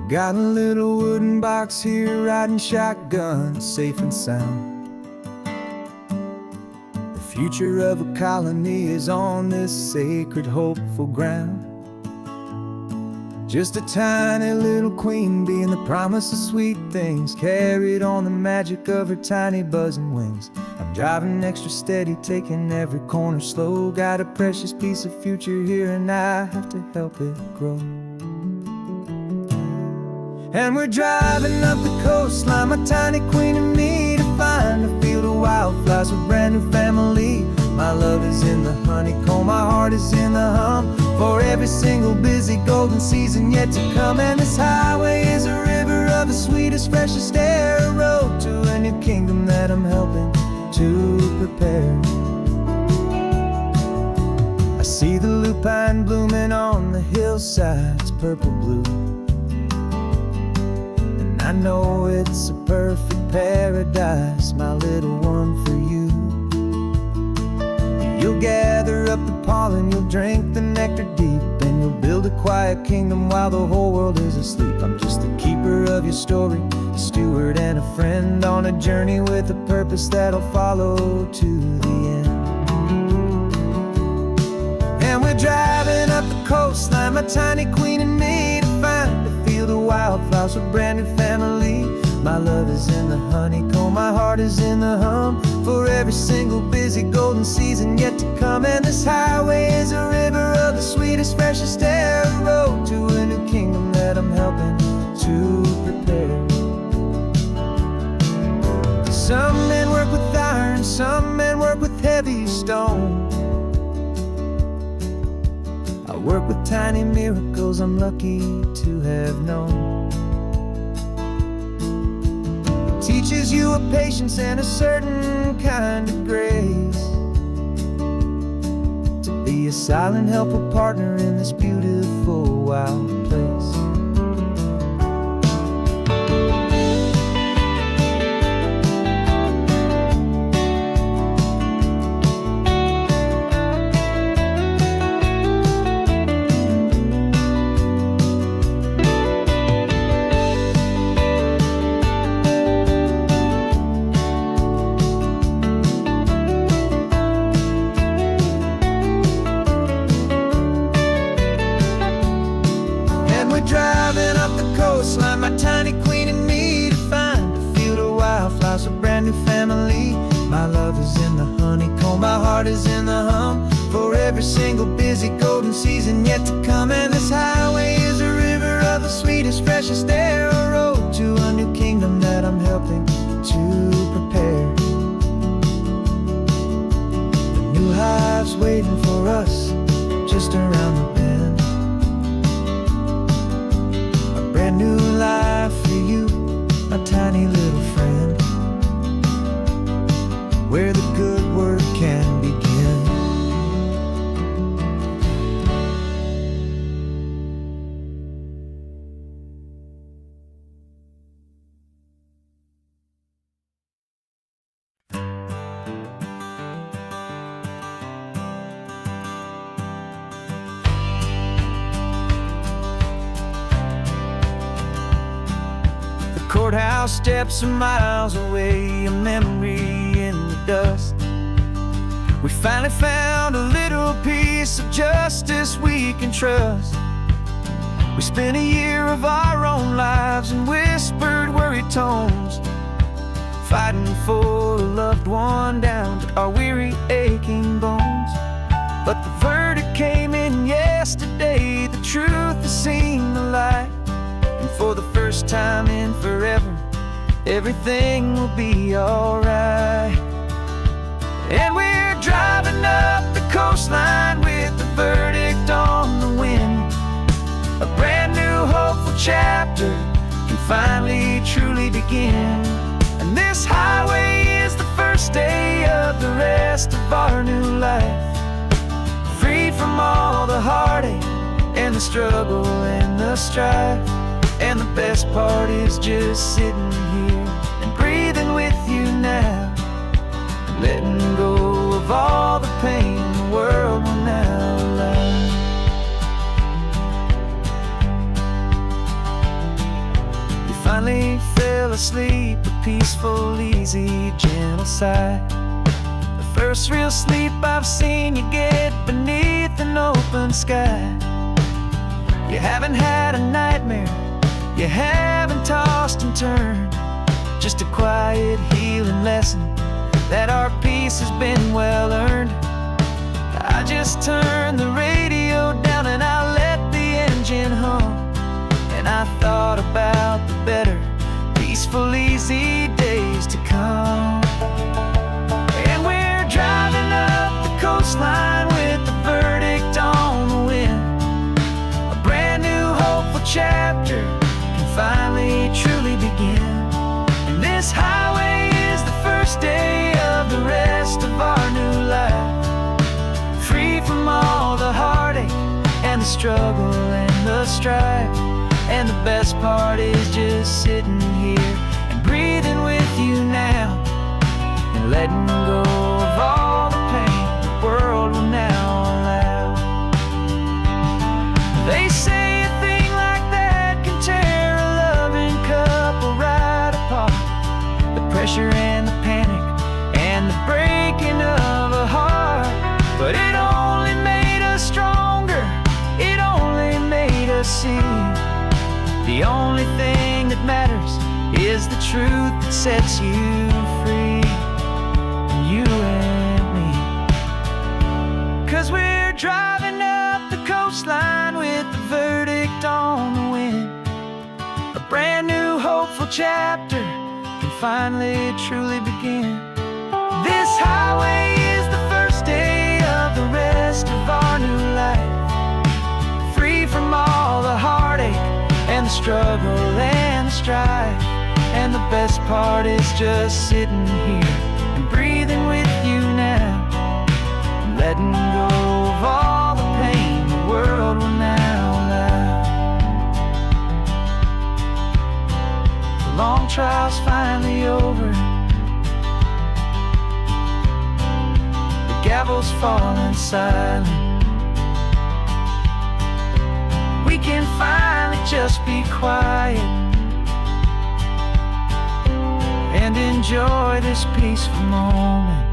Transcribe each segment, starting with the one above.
Got a little wooden box here, riding shotgun, safe and sound. The future of a colony is on this sacred, hopeful ground. Just a tiny little queen bee and the promise of sweet things, carried on the magic of her tiny buzzing wings. I'm driving extra steady, taking every corner slow. Got a precious piece of future here and I have to help it grow. And we're driving up the coastline, my tiny queen and me, to find a field of wildflowers with brand new family. My love is in the honeycomb, my heart is in the hum, for every single busy golden season yet to come. And this highway is a river of the sweetest, freshest air, a road to a new kingdom that I'm helping to prepare. I see the lupine blooming on the hillsides, purple blue, and I know it's a perfect paradise, my little one, for you. You'll gather up the pollen, you'll drink the nectar deep, and you'll build a quiet kingdom while the whole world is asleep. I'm just the keeper of your story, a steward and a friend, on a journey with a purpose that'll follow to the end. And we're driving up the coastline, my tiny queen and me, to find a field of wildflowers with brand new family. My love is in the honeycomb, my heart is in the hum, for every single busy golden season yet to come. And this highway is a river of the sweetest, freshest air, a road to a new kingdom that I'm helping to prepare. Some men work with iron, some men work with heavy stone. I work with tiny miracles I'm lucky to have known. Teaches you a patience and a certain kind of grace, to be a silent, helpful partner in this beautiful, wild place. Driving up the coastline, my tiny queen and me, to find a field of wildflowers, a brand new family. My love is in the honeycomb, my heart is in the hum, for every single busy golden season yet to come. And this highway is a river of the sweetest, freshest air, a road to a new kingdom that I'm helping to prepare. The new hive's waiting for us just around the bend. Brand new life for you, my tiny little friend, where the good work can begin. Courthouse steps are miles away, a memory in the dust. We finally found a little piece of justice we can trust. We spent a year of our own lives in whispered, worried tones, fighting for a loved one down to our weary, aching bones. But the verdict came in yesterday, the truth has seen the light. And for the first time in forever, everything will be alright. And we're driving up the coastline with the verdict on the wind. A brand new hopeful chapter can finally truly begin. And this highway is the first day of the rest of our new life, freed from all the heartache and the struggle and the strife. And the best part is just sitting here and breathing with you now, letting go of all the pain the world will now allow. finally fell asleep, a peaceful, easy, gentle sigh. The first real sleep I've seen you get beneath an open sky. You haven't had a nightmare, you haven't tossed and turned, just a quiet healing lesson that our peace has been well earned. I just turned the radio down and I let the engine hum, and I thought about the better, peaceful, easy days to come. And we're driving up the coastline with the verdict on the wind. A brand new hopeful chapter can finally truly begin. And this highway is the first day of the rest of our new life, free from all the heartache and the struggle and the strife. And the best part is just sitting here and breathing with you now, and letting go of all the pain the world will now allow. They say a thing like that can tear a loving couple right apart. The pressure and the panic and the breaking of a heart. But it only made us stronger, it only made us see the only thing that matters is the truth that sets you free, you and me. 'Cause we're driving up the coastline with the verdict on the wind. A brand new hopeful chapter can finally truly begin. This highway is the first day of the rest of our new life, free from all the heartache and the struggle and the strife. And the best part is just sitting here and breathing with you now, and letting go of all the pain the world will now allow. The long trial's finally over, the gavel's falling silent. We can finally just be quiet and enjoy this peaceful moment.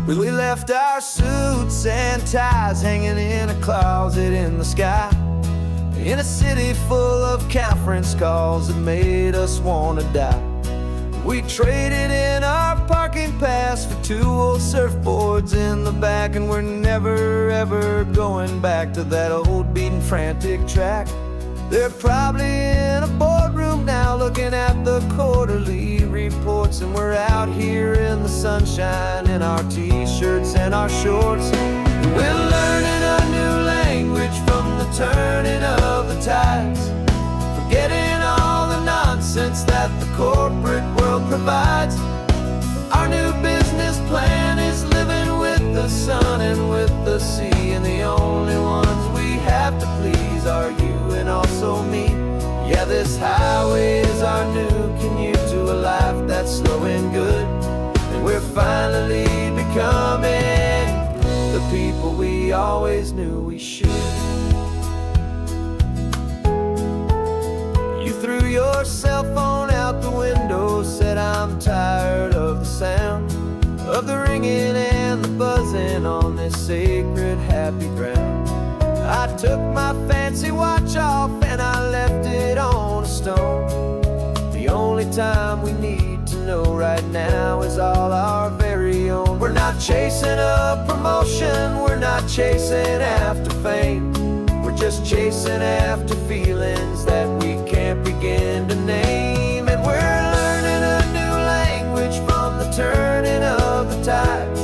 We left our suits and ties hanging in a closet in the sky, in a city full of conference calls that made us wanna die. We traded in our parking pass for 2 old surfboards in the back, and we're never ever going back to that old beaten frantic track. They're probably in a boardroom now looking at the quarterly reports, and we're out here in the sunshine in our t-shirts and our shorts. We're learning a new language from the turning of the tides, forgetting all the nonsense that the corporate world provides. Our new business plan is living with the sun and with the sea, and the only ones we have to please are you and also me. Yeah, this highway is our new commute to a life that's slow and good, and we're finally becoming the people we always knew we should. You threw your cell phone out the window, said I'm tired of the sound of the ringing and the buzzing on this sacred happy ground. I took my fancy watch off and I left it on a stone. The only time we need to know right now is all our very own. We're not chasing a promotion, we're not chasing after fame, we're just chasing after feelings that we can't begin to name. And we're learning a new language from the turning of the tides,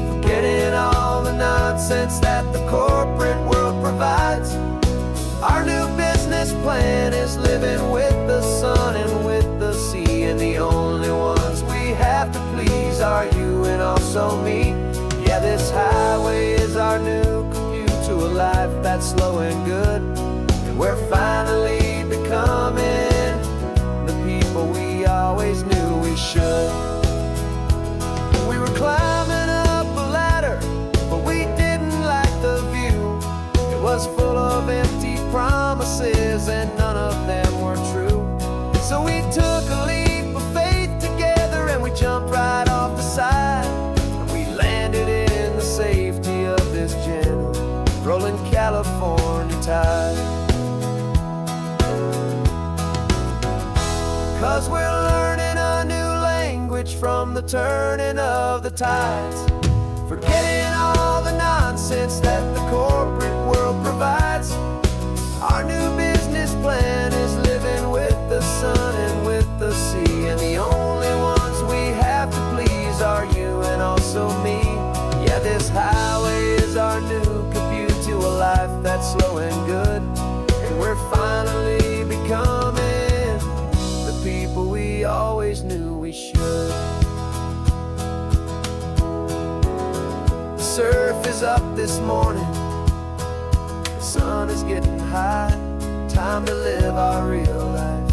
forgetting all the nonsense that the corporate world provides. Our new business plan is living with the sun and with the sea, and the only ones we have to please are you and also me. Yeah, this highway is our new commute to a life that's slow and good, and we're finally 'cause we're learning a new language from the turning of the tides. Forgetting all the nonsense that the corporate world provides. Our new business plan is living with the sun and with the sea, and the only ones we have to please are you and also me. Yeah, this highway is our new commute to a life that's slow and good, and we're finally becoming the people we always knew we should. The surf is up this morning, the sun is getting high. Time to live our real life,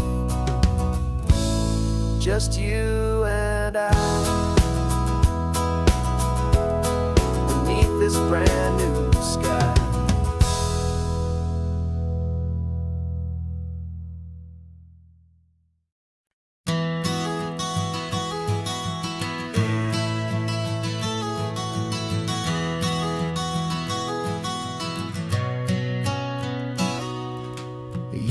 just you and I, beneath this brand new sky.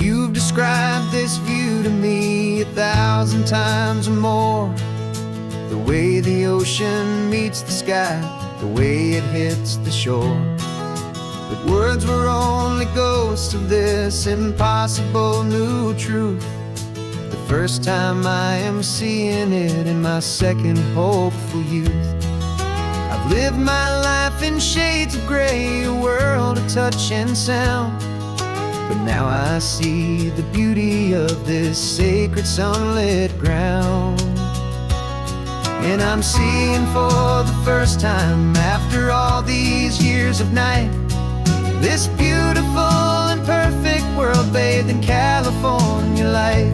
You've described this view to me 1,000 times or more. The way the ocean meets the sky, the way it hits the shore. But words were only ghosts of this impossible new truth. The first time I am seeing it in my second hopeful youth. I've lived my life in shades of gray, a world of touch and sound. But now I see the beauty of this sacred sunlit ground. And I'm seeing for the first time, after all these years of night, this beautiful and perfect world bathed in California light.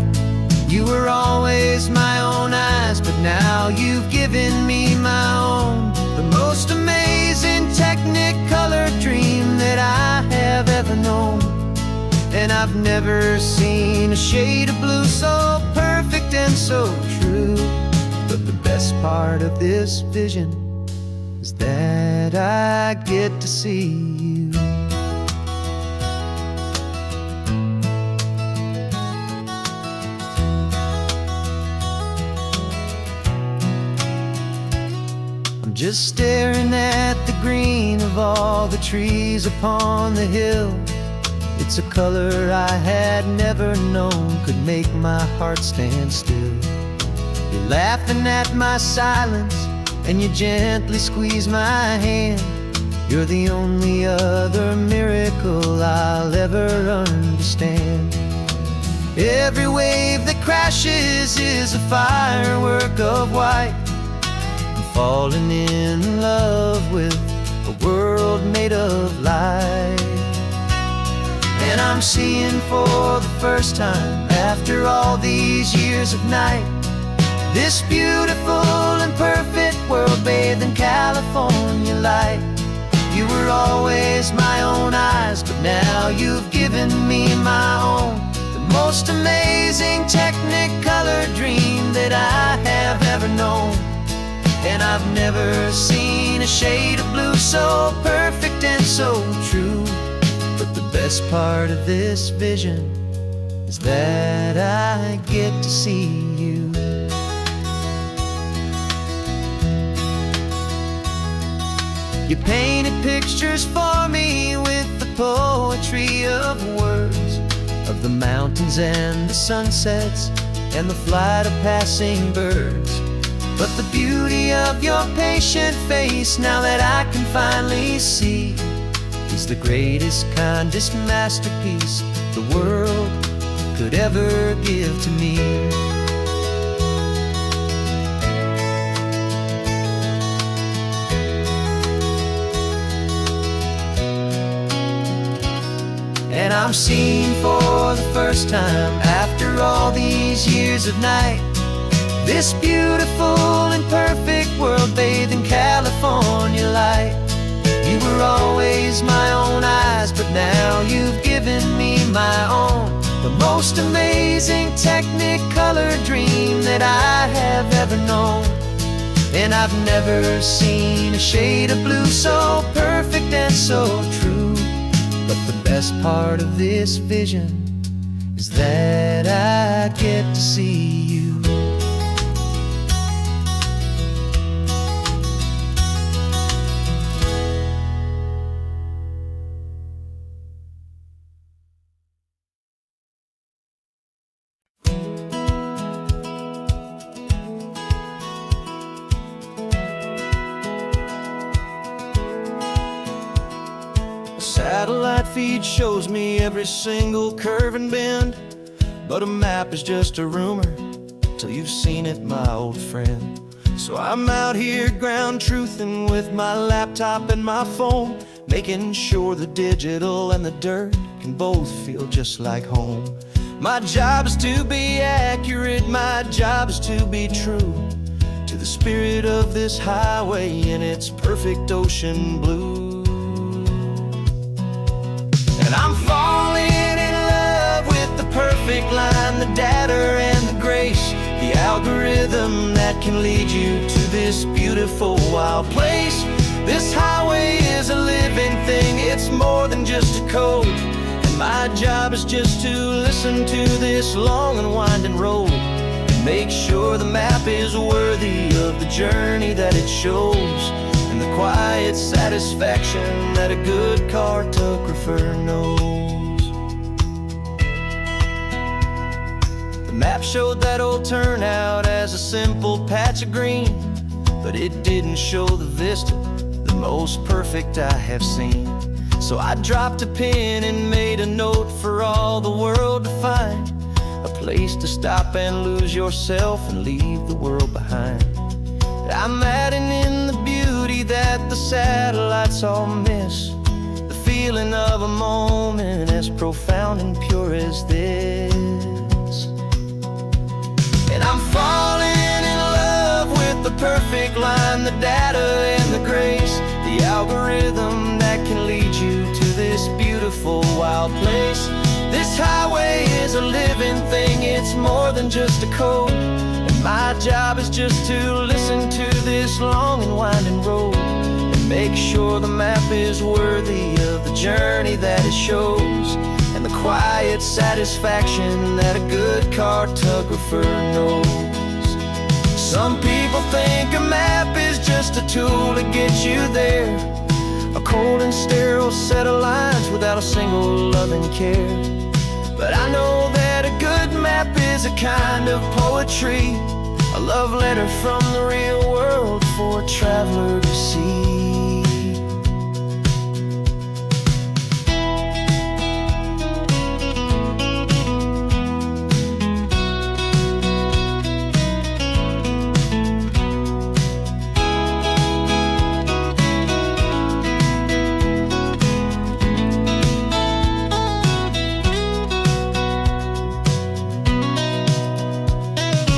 You were always my own eyes, but now you've given me my own. The most amazing technicolor dream that I have ever known. And I've never seen a shade of blue so perfect and so true. But the best part of this vision is that I get to see you. I'm just staring at the green of all the trees upon the hill. It's a color I had never known could make my heart stand still. You're laughing at my silence, and you gently squeeze my hand. You're the only other miracle I'll ever understand. Every wave that crashes is a firework of white. I'm falling in love with a world made of light. And I'm seeing for the first time, after all these years of night, this beautiful and perfect world bathed in California light. You were always my own eyes, but now you've given me my own. The most amazing technicolor dream that I have ever known. And I've never seen a shade of blue so perfect and so true. But the best part of this vision is that I get to see you. You painted pictures for me with the poetry of words, of the mountains and the sunsets and the flight of passing birds. But the beauty of your patient face, now that I can finally see, is the greatest, kindest masterpiece the world could ever give to me. And I'm seeing for the first time, after all these years of night, this beautiful and perfect world bathed in California light. You were always my own eyes, but now you've given me my own. The most amazing technicolor dream that I have ever known. And I've never seen a shade of blue so perfect and so true. But the best part of this vision is that I I get to see you. Satellite feed shows me every single curve and bend, but a map is just a rumor till you've seen it, my old friend. So I'm out here ground truthing with my laptop and my phone, making sure the digital and the dirt can both feel just like home. My job is to be accurate, my job is to be true to the spirit of this highway in its perfect ocean blue. And I'm falling in love with the perfect line, the data and the grace, the algorithm that can lead you to this beautiful wild place. This highway is a living thing, it's more than just a code. And my job is just to listen to this long and winding road and make sure the map is worthy of the journey that it shows, and the quiet satisfaction that a good cartographer knows. The map showed that old turnout as a simple patch of green, but it didn't show the vista, the most perfect I have seen. So I dropped a pin and made a note for all the world to find, a place to stop and lose yourself and leave the world behind. I'm adding in the beauty that the satellites all miss, the feeling of a moment as profound and pure as this. And I'm falling in love with the perfect line, the data and the grace, the algorithm that can lead you to this beautiful wild place. This highway is a living thing, it's more than just a code. My job is just to listen to this long and winding road and make sure the map is worthy of the journey that it shows, and the quiet satisfaction that a good cartographer knows. Some people think a map is just a tool to get you there, a cold and sterile set of lines without a single loving care. But I know that a good map is a kind of poetry, a love letter from the real world for a traveler to see.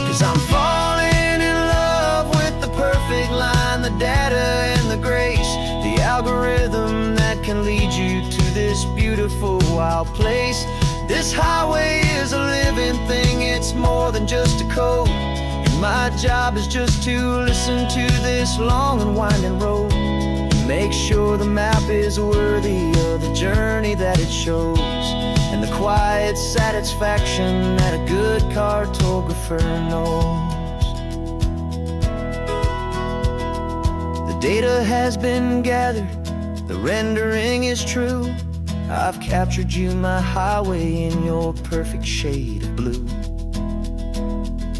'Cause I'm falling in love with the perfect line, the data and the grace, the algorithm that can lead you to this beautiful wild place. This highway is a living thing, it's more than just a code. And my job is just to listen to this long and winding road and make sure the map is worthy of the journey that it shows, and the quiet satisfaction that a good cartographer knows. The data has been gathered, the rendering is true. I've captured you, my highway, in your perfect shade of blue.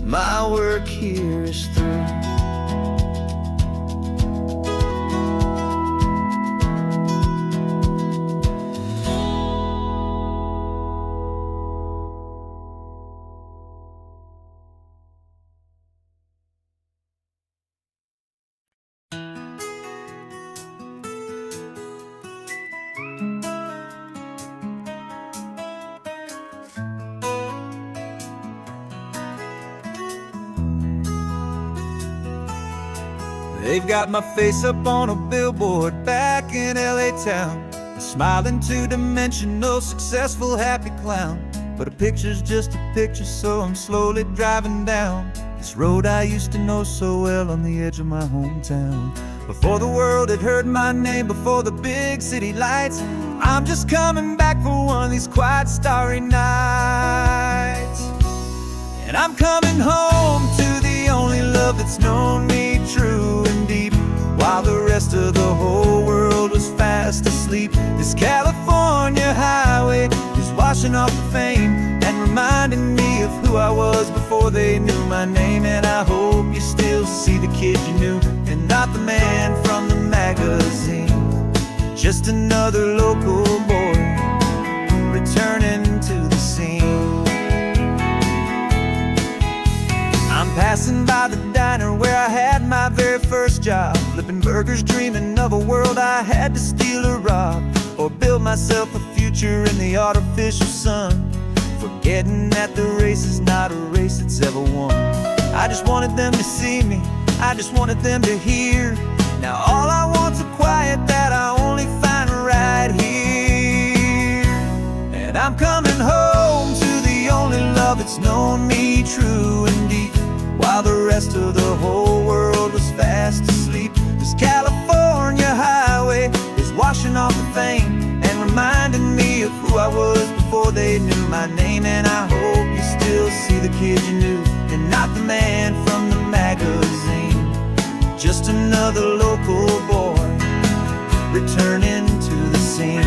My work here is through. They've got my face up on a billboard back in LA town, a smiling two-dimensional, successful, happy clown. But a picture's just a picture, so I'm slowly driving down this road I used to know so well on the edge of my hometown. Before the world had heard my name, before the big city lights, I'm just coming back for one of these quiet, starry nights. I'm coming home to the only love that's known me true and deep, while the rest of the whole world was fast asleep. This California highway is washing off the fame and reminding me of who I was before they knew my name. And I hope you still see the kid you knew, and not the man from the magazine. Just another local boy returning to the scene. I'm passing by the diner where I had my very first job, flipping burgers, dreaming of a world I had to steal or rob, or build myself a future in the artificial sun, forgetting that the race is not a race that's ever won. I just wanted them to see me, I just wanted them to hear. Now all I want's a quiet that I only find right here. And I'm coming home to the only love that's known me true and deep, while the rest of the whole world was fast asleep. This California highway is washing off the fame and reminding me of who I was before they knew my name. And I hope you still see the kid you knew, and not the man from the magazine. Just another local boy returning to the scene.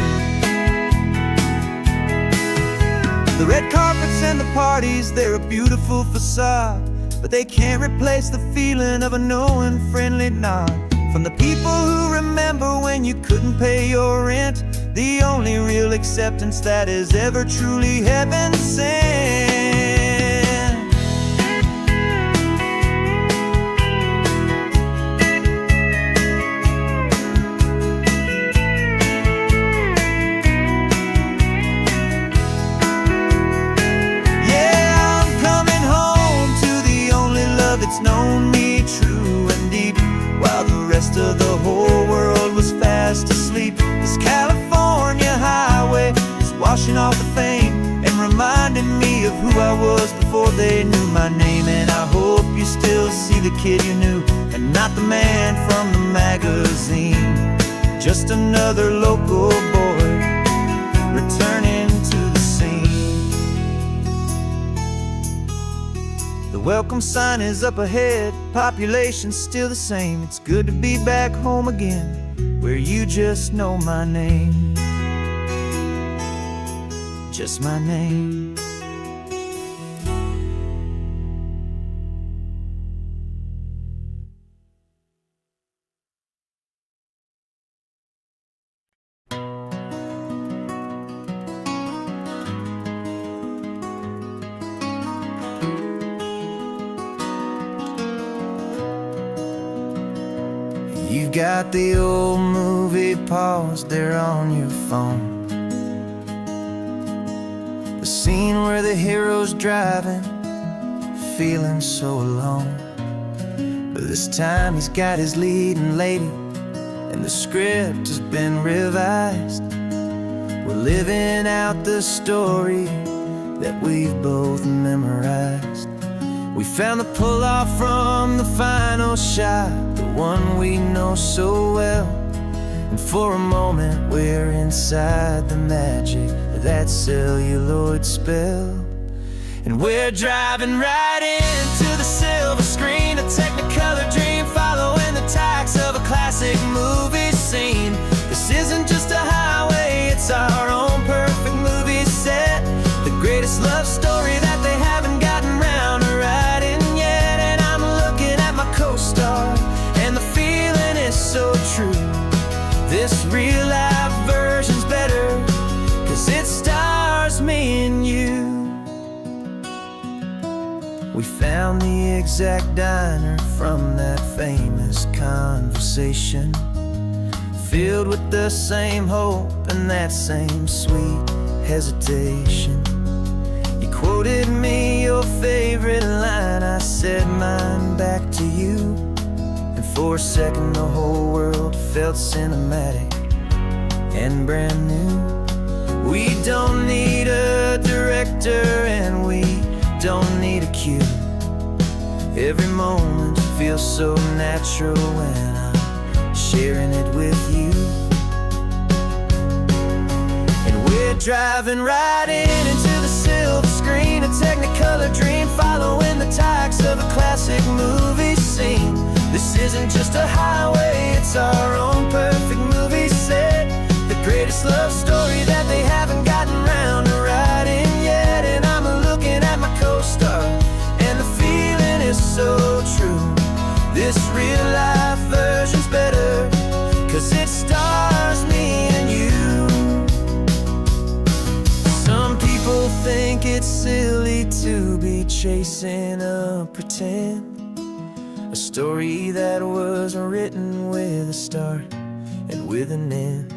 The red carpets and the parties, they're a beautiful facade, but they can't replace the feeling of a knowing, friendly nod from the people who remember when you couldn't pay your rent. The only real acceptance that is ever truly heaven sent. It's known me true and deep, while the rest of the whole world was fast asleep. This California highway is washing off the fame and reminding me of who I was before they knew my name. And I hope you still see the kid you knew, and not the man from the magazine. Just another local boy returning to the scene. The welcome sign is up ahead, population's still the same. It's good to be back home again, where you just know my name. Just my name. You've got the old movie paused there on your phone, the scene where the hero's driving, feeling so alone. But this time he's got his leading lady, and the script has been revised. We're living out the story that we've both memorized. We found the pull-off from the final shot, the one we know so well. And for a moment we're inside the magic of that celluloid spell. And we're driving right into the silver screen, a Technicolor dream, following the tacks of a classic movie scene. This isn't just a highway, it's our own perfect movie set, the greatest love story that they haven't gotten round to writing yet. And I'm looking at my co-star, and the feeling is so true. This real life version's better, 'cause it stars me and you. We found the exact diner from that famous conversation, filled with the same hope and that same sweet hesitation. You quoted me your favorite line, I said mine back to you. And for a second the whole world felt cinematic and brand new. We don't need a director and we don't need a cue. Every moment feels so natural when I'm sharing it with you. And we're driving right into the silver screen, a Technicolor dream, following isn't just a highway, it's our own perfect movie set. The greatest love story that they haven't gotten round to writing yet. And I'm looking at my co-star, and the feeling is so true. This real life version's better, 'cause it stars me and you. Some people think it's silly to be chasing a pretend, a story that was written with a start and with an end.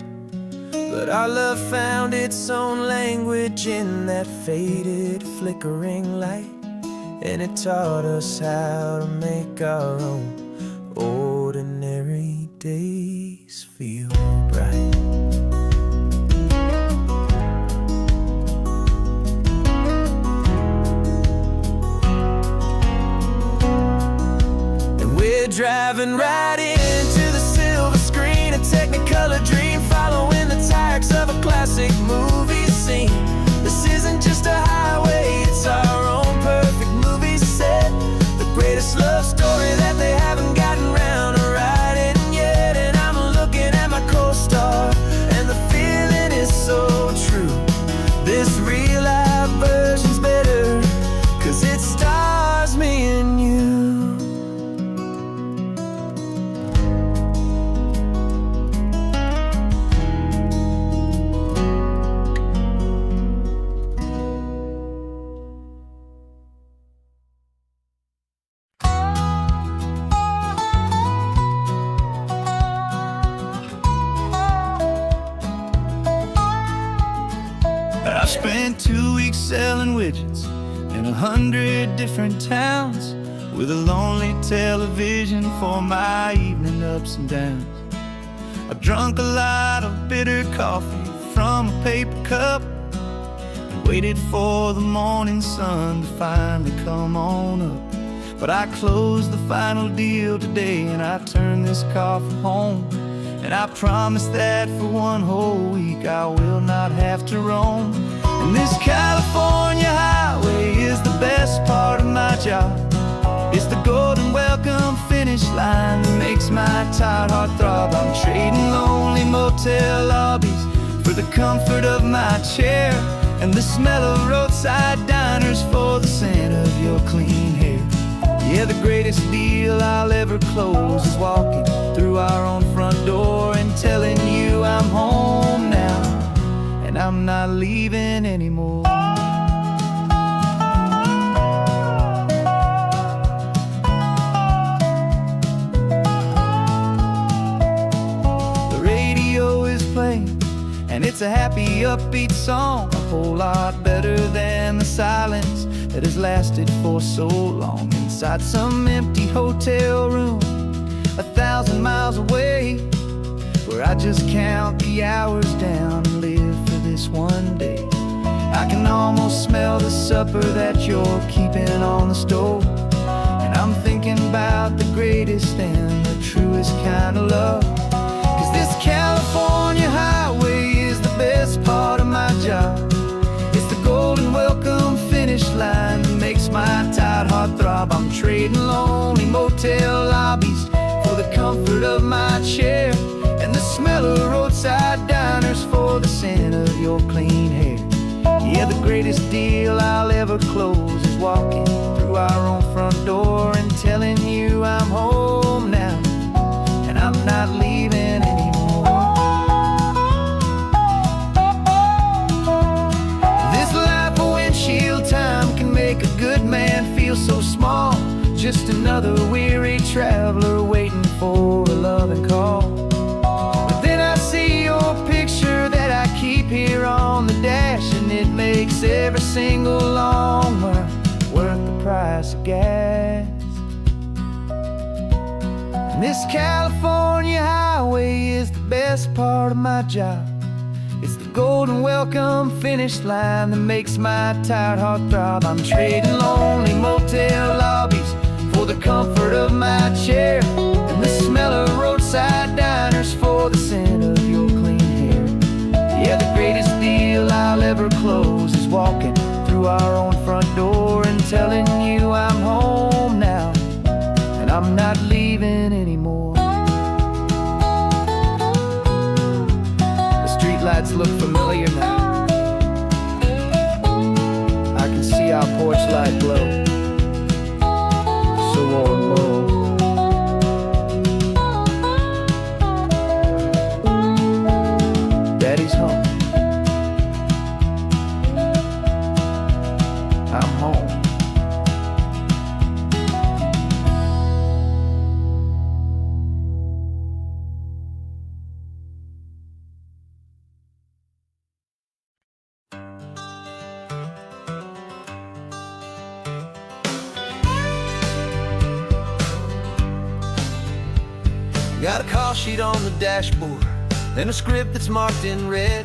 But our love found its own language in that faded, flickering light, and it taught us how to make our own ordinary days feel bright. And we're driving right into the silver screen, a Technicolor dream, following the tracks of a classic movie scene. This isn't just a highway, it's our own perfect movie set. The greatest love story that they haven't gotten round to writing yet. And I'm looking at my co-star, and the feeling is so true. This real life version's better, 'cause it stars me and you. I spent 2 weeks selling widgets in 100 different towns, with a lonely television for my evening ups and downs. I drunk a lot of bitter coffee from a paper cup, and waited for the morning sun to finally come on up. But I closed the final deal today, and I turned this car for home. And I promise that for one whole week I will not have to roam. And this California highway is the best part of my job. It's the golden welcome finish line that makes my tired heart throb. I'm trading lonely motel lobbies for the comfort of my chair, and the smell of roadside diners for the scent of your clean hair. Yeah, the greatest deal I'll ever close is walking through our own front door and telling you I'm home now, and I'm not leaving anymore. The radio is playing, and it's a happy, upbeat song, a whole lot better than the silence that has lasted for so long. Inside some empty hotel room 1,000 miles away, where I just count the hours down and live for this one day. I can almost smell the supper that you're keeping on the stove, and I'm thinking about the greatest and the truest kind of love. 'Cause this California highway is the best part of my job. It's the golden welcome finish line that makes my tired heart throb. I'm trading lonely motel lobbies for the comfort of my chair, and the smell of roadside diners for the scent of your clean hair. Yeah, the greatest deal I'll ever close is walking through our own front door and telling you I'm home now, and I'm not leaving anymore. This life of windshield time can make a good man feel so small, just another weary traveler waiting for a loving call. But then I see your picture that I keep here on the dash, and it makes every single long mile worth the price of gas. And this California highway is the best part of my job. It's the golden welcome finish line that makes my tired heart throb. I'm trading lonely motel lobbies for the comfort of my chair, and the smell of roadside diners for the scent of your clean hair. Yeah, the greatest deal I'll ever close is walking through our own front door and telling you I'm home now, and I'm not leaving anymore. streets look familiar now. I can see our porch light glow, so warm, warm. Daddy's home. I'm home. Got a call sheet on the dashboard and a script that's marked in red.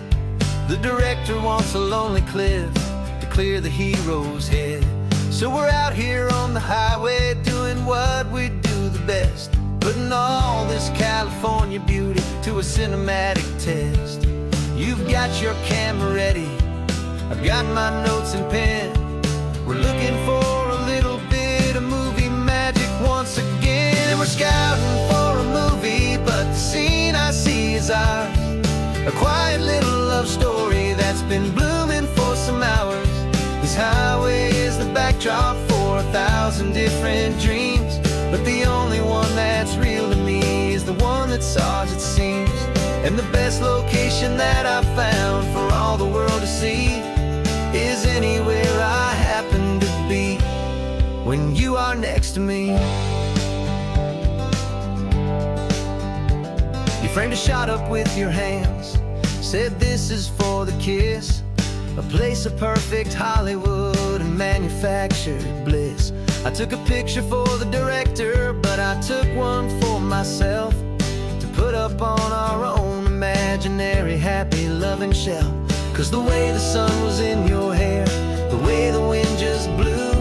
The director wants a lonely cliff to clear the hero's head. So we're out here on the highway doing what we do the best, putting all this California beauty to a cinematic test. You've got your camera ready, I've got my notes and pen. We're looking for a little bit of movie magic once again. And we're scouting for a movie, but the scene I see is ours. A quiet little love story that's been blooming for some hours. This highway is the backdrop for 1,000 different dreams, but the only one that's real to me is the one that's ours, it seems. And the best location that I've found for all the world to see is anywhere I happen to be when you are next to me. You framed a shot up with your hands, said this is for the kiss, a place of perfect Hollywood and manufactured bliss. I took a picture for the director, but I took one for myself to put up on our own imaginary happy loving shelf. Cause the way the sun was in your hair, the way the wind just blew,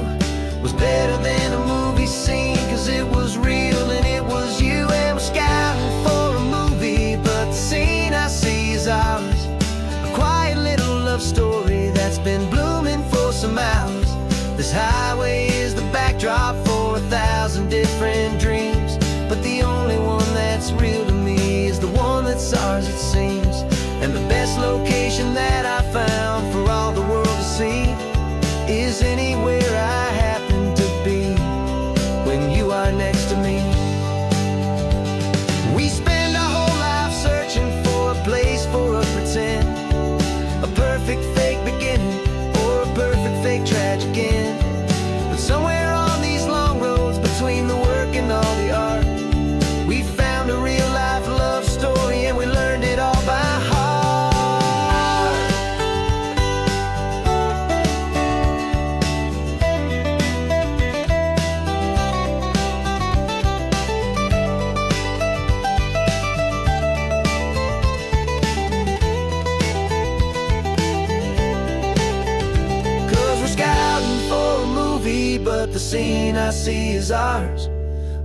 was better than a movie scene. Cause it was real and it was you. And we're scouting for a movie, but the scene I see is ours. A quiet little love story that's been blooming for some hours. This highway is the backdrop for 1,000 different dreams, but the only one that's real to me is the one that's ours, it seems. And the best location that I found for all the world to see is anywhere I happen to be when you are next to me. We spend our whole life searching for a place for a pretend, a perfect fake beginning or a perfect fake tragic end. But somewhere on these long roads between the work and all the art, we found a real life love story and we learned it all by heart. But the scene I see is ours.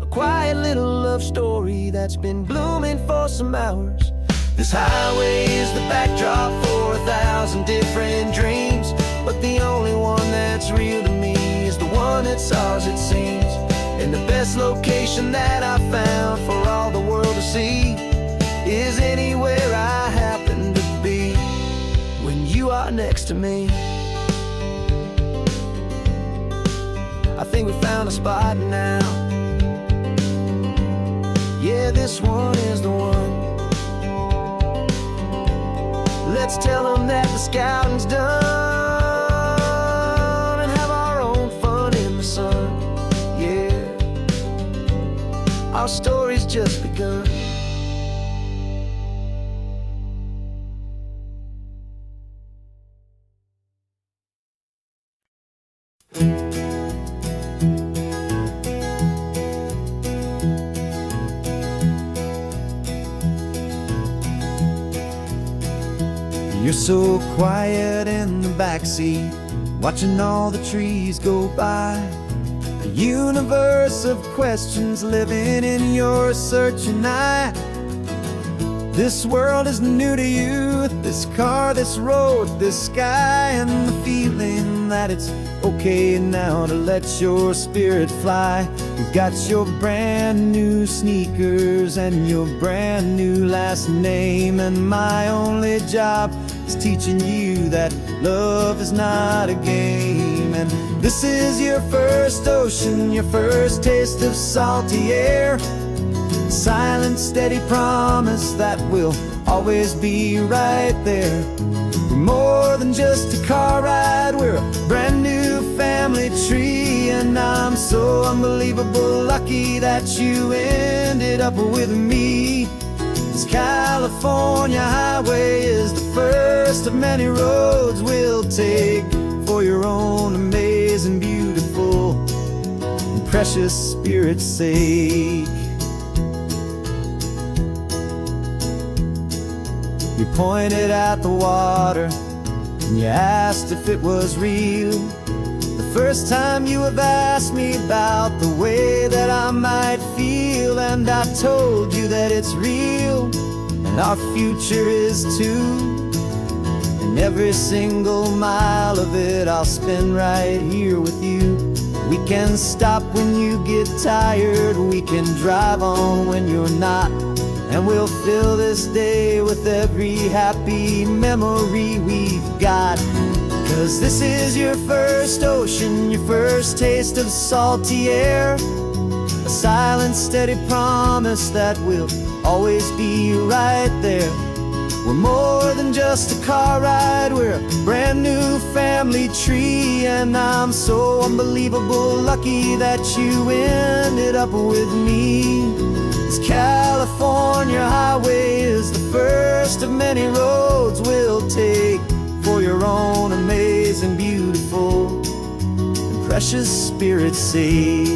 A quiet little love story that's been blooming for some hours. This highway is the backdrop for 1,000 different dreams, but the only one that's real to me is the one that's ours, it seems. And the best location that I found for all the world to see is anywhere I happen to be when you are next to me. I think we found a spot now. Yeah, this one is the one. Let's tell them that the scouting's done and have our own fun in the sun. Yeah, our story's just begun. You're so quiet in the backseat, watching all the trees go by. A universe of questions living in your searching eye. This world is new to you, this car, this road, this sky, and the feeling that it's okay now to let your spirit fly. You've got your brand new sneakers and your brand new last name, and my only job is teaching you that love is not a game. And this is your first ocean, your first taste of salty air, silent, steady promise that we'll always be right there. We're more than just a car ride, we're a brand new family tree, and I'm so unbelievable lucky that you ended up with me. This California highway is the first of many roads we'll take for your own amazing, beautiful, and precious spirit's sake. You pointed at the water and you asked if it was real. The first time you have asked me about the way that I might feel, and I told you that it's real and our future is too. And every single mile of it I'll spend right here with you. We can stop when you get tired, we can drive on when you're not, and we'll fill this day with every happy memory we've got. 'Cause this is your first ocean, your first taste of salty air, a silent, steady promise that we'll always be right there. We're more than just a car ride, we're a brand new family tree, and I'm so unbelievable lucky that you ended up with me. This California highway is the first of many roads we'll take for your own amazing, beautiful, and precious spirit's sake.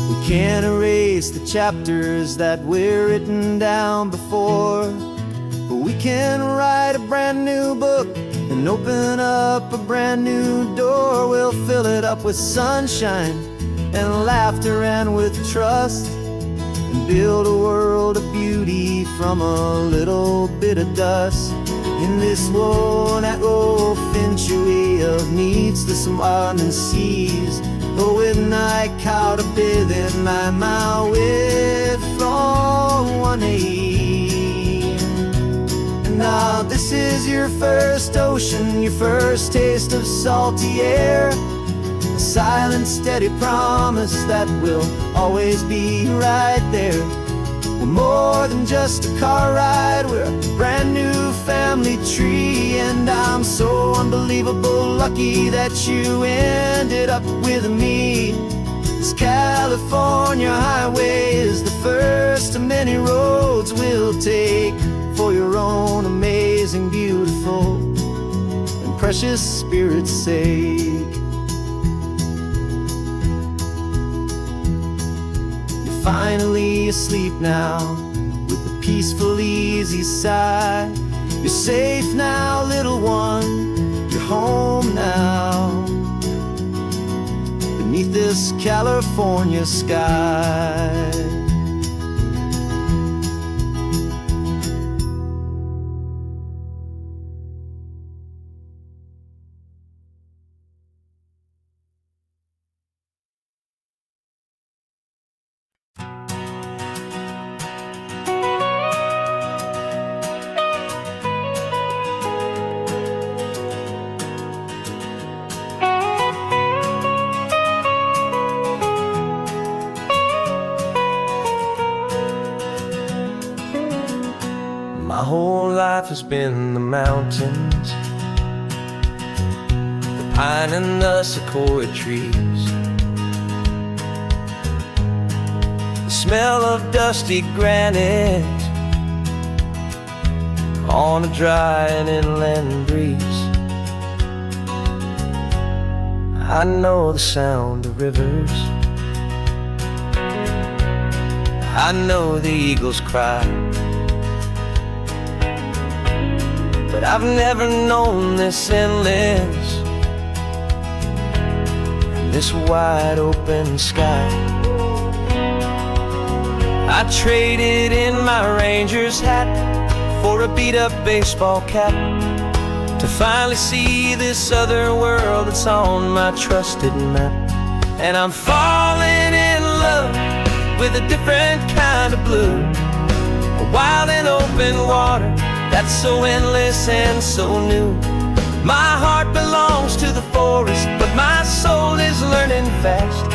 We can't erase the chapters that we're written down before, but we can write a brand new book and open up a brand new door. We'll fill it up with sunshine and laughter and with trust, and build a world of beauty from a little bit of dust. In this world that finchuí of needs the summerland seas, but with night caught a bit in my mouth with from one aim. And now this is your first ocean, your first taste of salty air, a silent, steady promise that we'll always be right there. We're more than just a car ride, we're a brand new family tree, and I'm so unbelievable lucky that you ended up with me. This California highway is the first of many roads we'll take for your own amazing, beautiful, and precious spirit's sake. You're finally asleep now with a peaceful, easy sigh. You're safe now, little one, you're home now, beneath this California sky. My whole life has been the mountains, the pine and the sequoia trees, the smell of dusty granite on a dry and inland breeze. I know the sound of rivers, I know the eagles cry, but I've never known this endless, this wide open sky. I traded in my Rangers hat for a beat-up baseball cap to finally see this other world that's on my trusted map. And I'm falling in love with a different kind of blue, a wild and open water that's so endless and so new. My heart belongs to the forest, but my soul is learning fast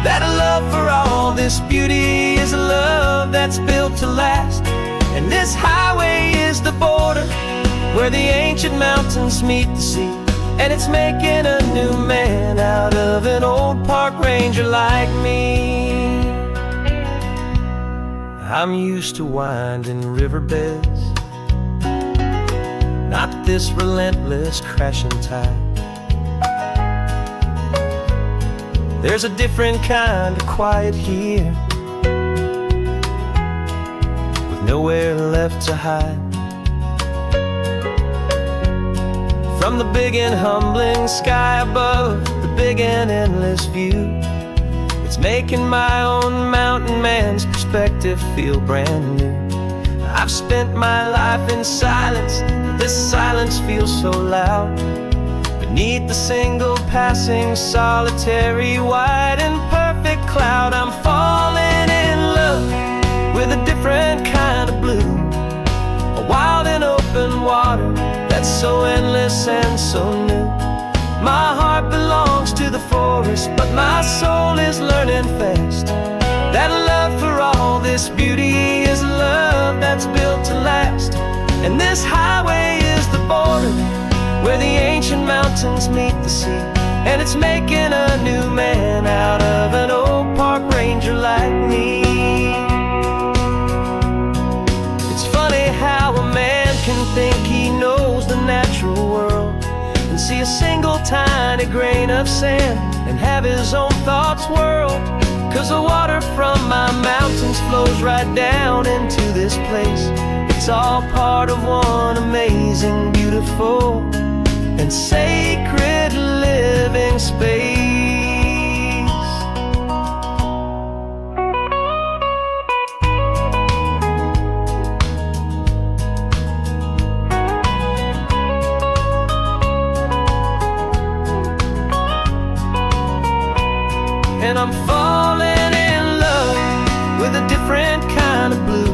that a love for all this beauty is a love that's built to last. And this highway is the border where the ancient mountains meet the sea, and it's making a new man out of an old park ranger like me. I'm used to winding riverbeds, not this relentless crashing tide. There's a different kind of quiet here, with nowhere left to hide. From the big and humbling sky above, the big and endless view, it's making my own mountain man's perspective feel brand new. I've spent my life in silence, this silence feels so loud. Beneath the single passing solitary white and perfect cloud, I'm falling in love with a different kind of blue, a wild and open water that's so endless and so new. My heart belongs to the forest, but my soul is learning fast that a love for all this beauty is a love that's built to last. And this highway is the border where the ancient mountains meet the sea, and it's making a new man out of an old park ranger like me. It's funny how a man can think he knows the natural world and see a single tiny grain of sand and have his own thoughts whirled. 'Cause the water from my mountains flows right down into this place. It's all part of one amazing, beautiful, and sacred living space. And I'm falling in love with a different kind of blue,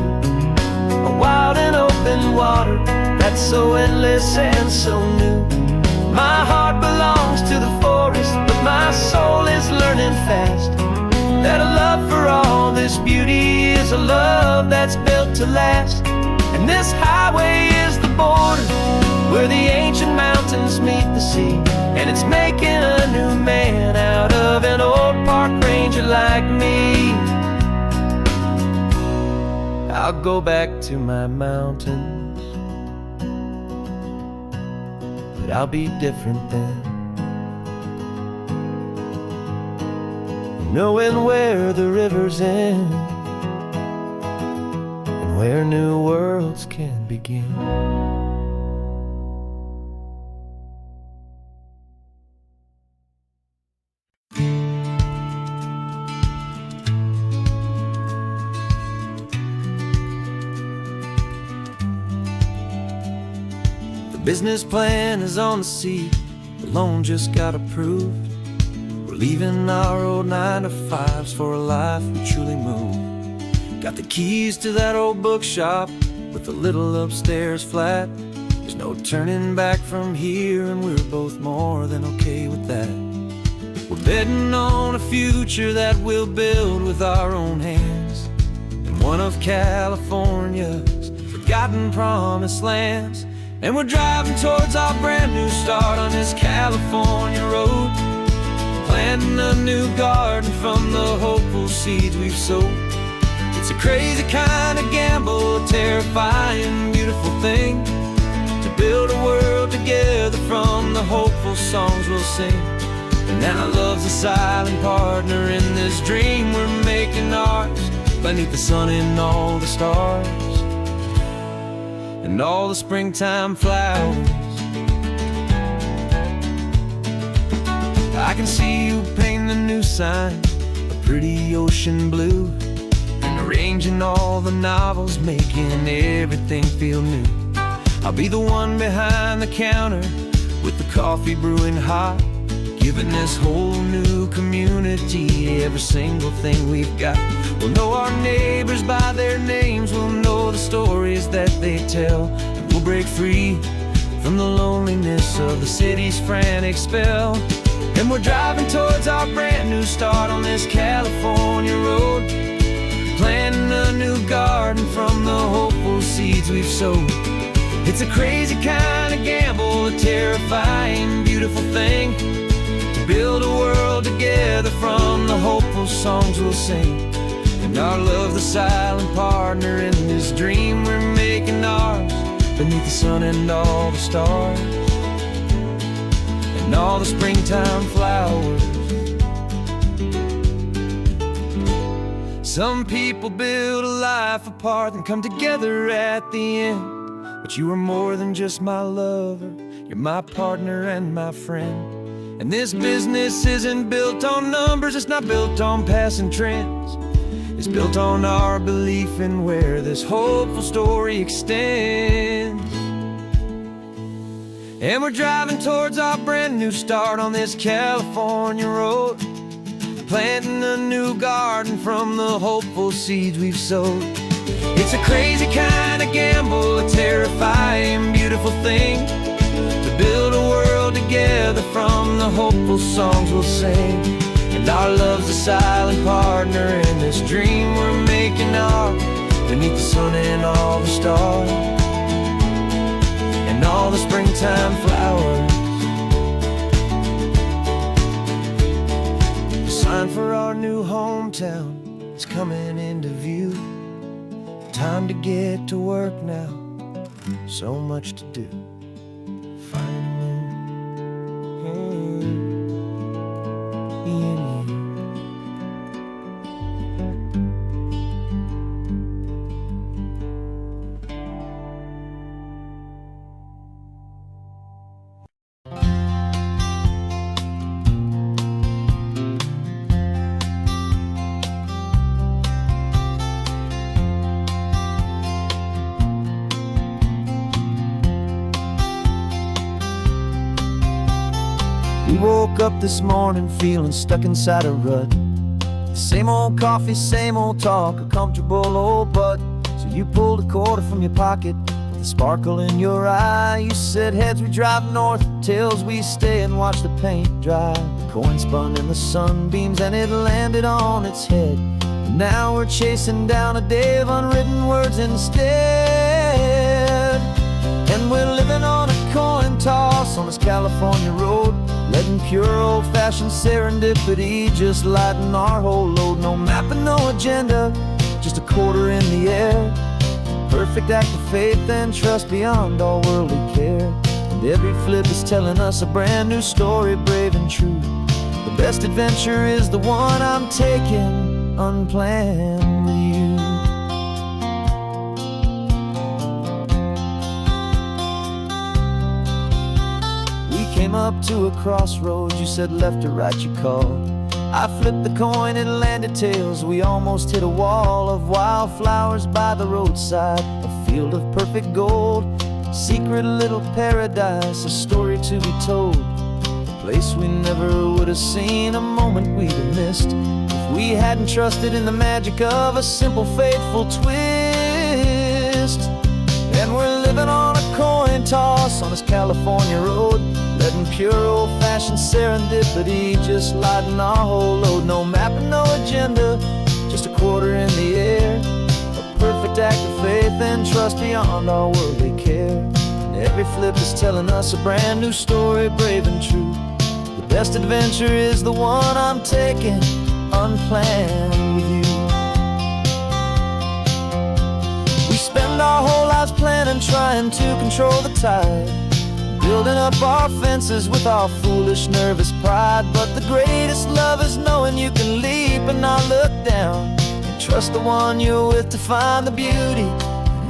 a wild and open water that's so endless and so new. My heart belongs to the forest, but my soul is learning fast that a love for all this beauty is a love that's built to last. And this highway is the border where the ancient mountains meet the sea, and it's making a new man out of an old park ranger like me. I'll go back to my mountains, but I'll be different then, knowing where the rivers end and where new worlds can begin. Business plan is on the seat, the loan just got approved. We're leaving our old 9-to-5s for a life we truly move. Got the keys to that old bookshop with the little upstairs flat. There's no turning back from here, and we're both more than okay with that. We're betting on a future that we'll build with our own hands in one of California's forgotten promised lands. And we're driving towards our brand new start on this California road, planting a new garden from the hopeful seeds we've sowed. It's a crazy kind of gamble, a terrifying, beautiful thing, to build a world together from the hopeful songs we'll sing. And now love's a silent partner in this dream we're making ours, beneath the sun and all the stars and all the springtime flowers. I can see you paint the new sign, a pretty ocean blue, and the arranging all the novels, making everything feel new. I'll be the one behind the counter with the coffee brewing hot, giving this whole new community every single thing we've got. We'll know our neighbors by their names, we'll know the stories that they tell, and we'll break free from the loneliness of the city's frantic spell. And we're driving towards our brand new start on this California road, planting a new garden from the hopeful seeds we've sowed. It's a crazy kind of gamble, a terrifying, beautiful thing, to build a world together from the hopeful songs we'll sing. And our love, the silent partner in this dream we're making ours, beneath the sun and all the stars, and all the springtime flowers. Some people build a life apart and come together at the end, but you are more than just my lover, you're my partner and my friend. And this business isn't built on numbers, it's not built on passing trends. It's built on our belief in where this hopeful story extends. And we're driving towards our brand new start on this California road, planting a new garden from the hopeful seeds we've sowed. It's a crazy kind of gamble, a terrifying, beautiful thing, to build a world together from the hopeful songs we'll sing. And our love's a silent partner in this dream we're making ours, beneath the sun and all the stars, and all the springtime flowers. The sign for our new hometown is coming into view. Time to get to work now, so much to do. Finding in you. We woke up this morning feeling stuck inside a rut. Same old coffee, same old talk, a comfortable old butt. So you pulled a quarter from your pocket with a sparkle in your eye. You said heads we drive north, tails we stay and watch the paint dry. The coin spun in the sunbeams and it landed on its head. And now we're chasing down a day of unwritten words instead. And we're living on a coin toss on this California road, letting pure old-fashioned serendipity just lighten our whole load. No map and no agenda, just a quarter in the air. Perfect act of faith and trust beyond all worldly care. And every flip is telling us a brand new story, brave and true. The best adventure is the one I'm taking unplanned with you. Came up to a crossroads, you said left or right you called. I flipped the coin, it landed tails. We almost hit a wall of wildflowers by the roadside, a field of perfect gold, secret little paradise, a story to be told, a place we never would have seen, a moment we'd have missed if we hadn't trusted in the magic of a simple, faithful twist. And we're living on a coin toss on this California road, letting pure old-fashioned serendipity just lighten our whole load. No map and no agenda, just a quarter in the air. A perfect act of faith and trust beyond our worldly care. And every flip is telling us a brand new story, brave and true. The best adventure is the one I'm taking unplanned with you. We spend our whole lives planning, trying to control the tide, building up our fences with our foolish, nervous pride. But the greatest love is knowing you can leap and not look down, and trust the one you're with to find the beauty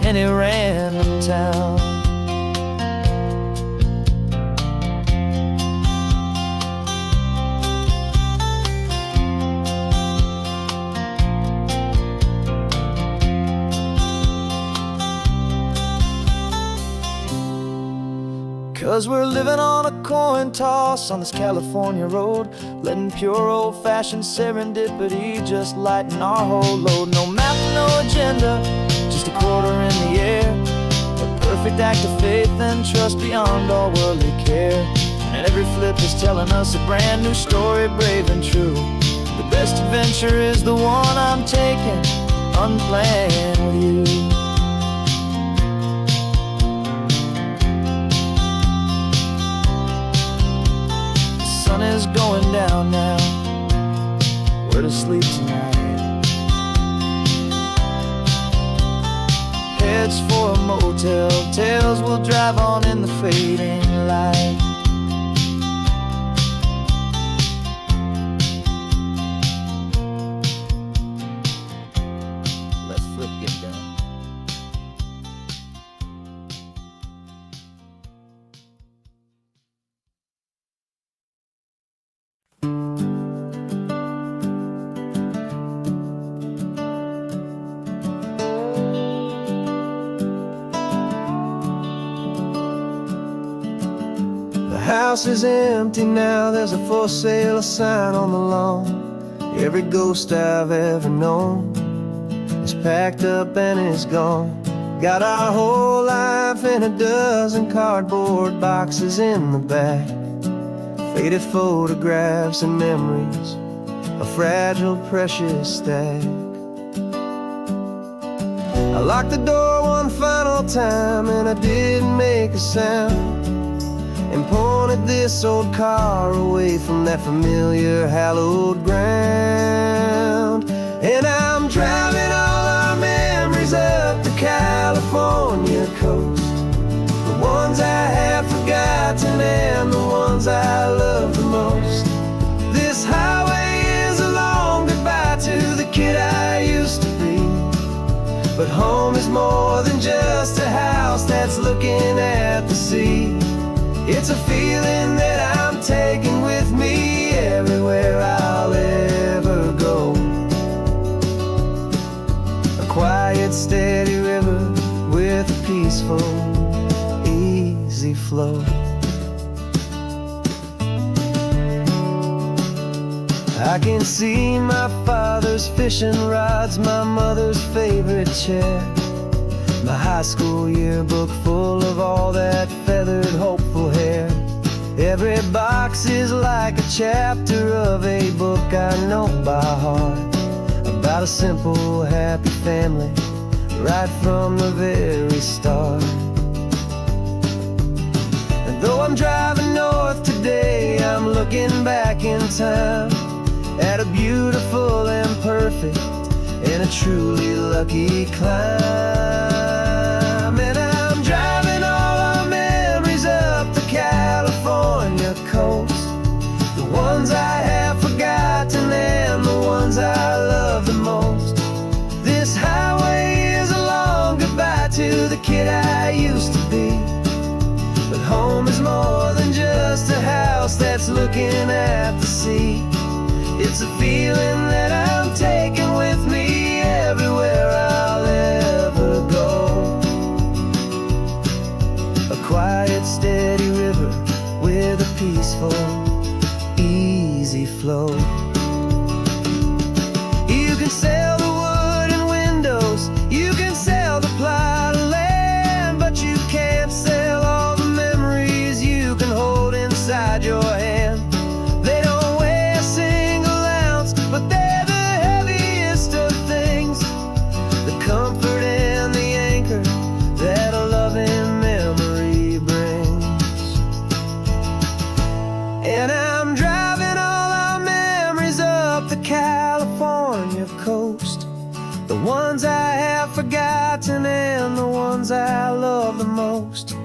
in any random town. 'Cause we're living on a coin toss on this California road, letting pure old-fashioned serendipity just lighten our whole load. No map, no agenda, just a quarter in the air, a perfect act of faith and trust beyond all worldly care. And every flip is telling us a brand new story, brave and true. The best adventure is the one I'm taking, unplanned with you. The sun is going down now, we're to sleep tonight. Heads for a motel, tails will drive on in the fading light. The house is empty now, there's a for sale sign on the lawn. Every ghost I've ever known is packed up and is gone. Got our whole life in a dozen cardboard boxes in the back, faded photographs and memories, a fragile, precious stack. I locked the door one final time and I didn't make a sound, and pointed this old car away from that familiar hallowed ground. And I'm driving all our memories up the California coast, the ones I have forgotten and the ones I love the most. This highway is a long goodbye to the kid I used to be, but home is more than just a house that's looking at the sea. It's a feeling that I'm taking with me everywhere I'll ever go. A quiet, steady river with a peaceful, easy flow. I can see my father's fishing rods, my mother's favorite chair, my high school yearbook full of all that feathered, hopeful hair. Every box is like a chapter of a book I know by heart, about a simple, happy family right from the very start. And though I'm driving north today, I'm looking back in time at a beautiful and perfect and a truly lucky climb. And I'm driving all our memories up the California coast, the ones I have forgotten and the ones I love the most. This highway is a long goodbye to the kid I used to be, but home is more than just a house that's looking at the sea. It's a feeling that I'm taking with me everywhere I'll ever go. A quiet, steady river with a peaceful, easy flow. You can sell the wood and windows, you can sell the plot of land, but you can't sell all the memories you can hold inside your hand. They don't weigh a single ounce, but they're the heaviest of things, the comfort and the anchor that a loving memory brings. And I'm driving all our memories up the California coast, the ones I have forgotten and the ones I love the most.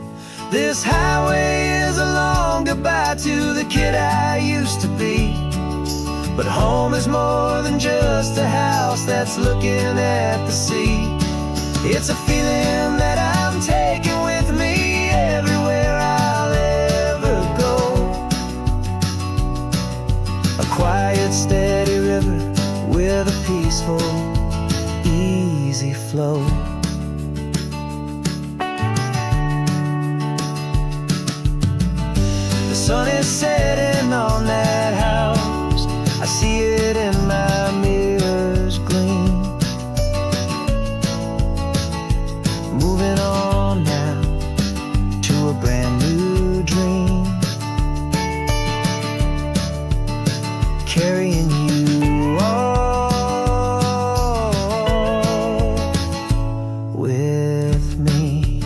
This highway is a long goodbye to the kid I used to be, but home is more than just a house that's looking at the sea. It's a feeling that I'm taking with me everywhere I'll ever go. A quiet, steady river with a peaceful, easy flow. sun is setting on that house. I see it in my mirror's gleam. Moving on now to a brand new dream. Carrying you all with me.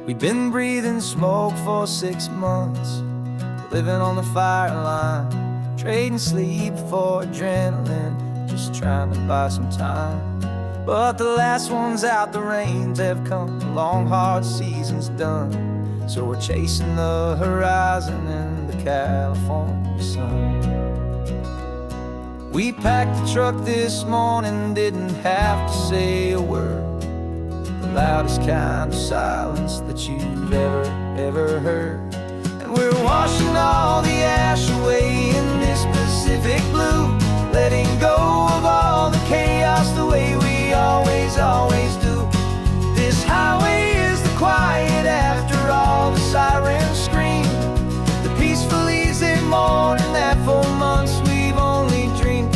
We've been breathing smoke for 6 months, living on the fire line, trading sleep for adrenaline, just trying to buy some time. But the last one's out, the rains have come, the long hard season's done. So we're chasing the horizon in the California sun. We packed the truck this morning, didn't have to say a word. The loudest kind of silence that you've ever heard. And we're washing all the ash away in this Pacific blue, letting go of all the chaos the way we always do. This highway is the quiet after all the sirens scream, the peaceful easy morning that for months we've only dreamed.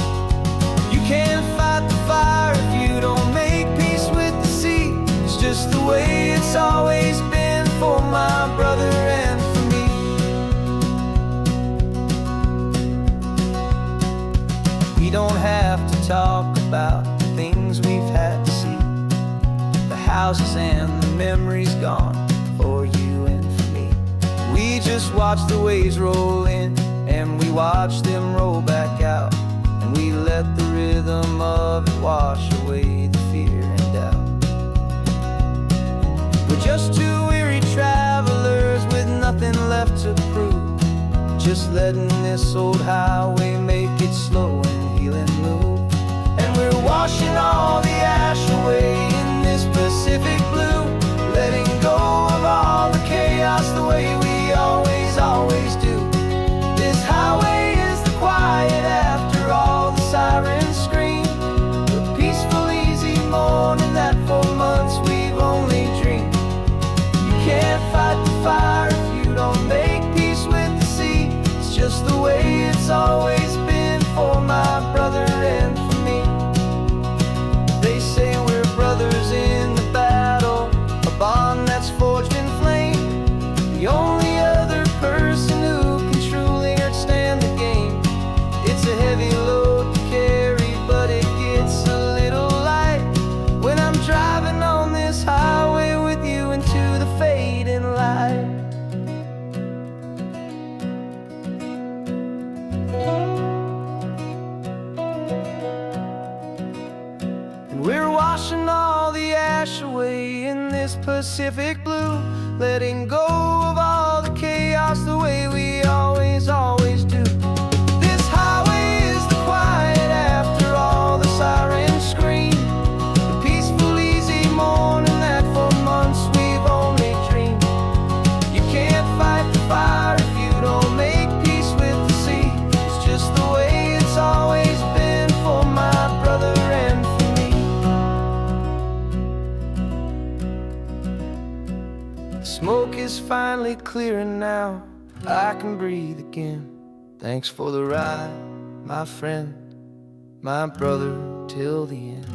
You can't fight the fire if you don't make peace with the sea. It's just the way it's always been for my brother and for me. We don't have to talk about the things we've had to see, the houses and the memories gone for you and for me. We just watch the waves roll in and we watch them roll back out, and we let the rhythm of it wash away the fear and doubt. We're just two weary travelers with nothing left to prove, just letting this old highway make it slow and healing move. And we're washing all the ash away in this Pacific blue, letting go of all the chaos the way we always do. This highway is the quiet after all the sirens scream, the peaceful easy morning that for months we've only dreamed. You can't fight the fire if you don't make peace with the sea. It's just the way it's always been for my brother and for me. They say we're brothers in the battle, a bond that's forged in flame. The only other person who can truly understand the game. It's a heavy load to carry, but it gets a little light when I'm driving on this highway with you into the fading light. And we're washing all the ash away in this Pacific blue, letting go of all the chaos the way we always do. This highway is the quiet after all the sirens scream, the peaceful easy morning that for months we've only dreamed. You can't fight the fire if you don't make peace with the sea. It's just the way it's always been for my brother and for me. The smoke is finally clearing now, I can breathe again. Thanks for the ride, my friend, my brother, till the end.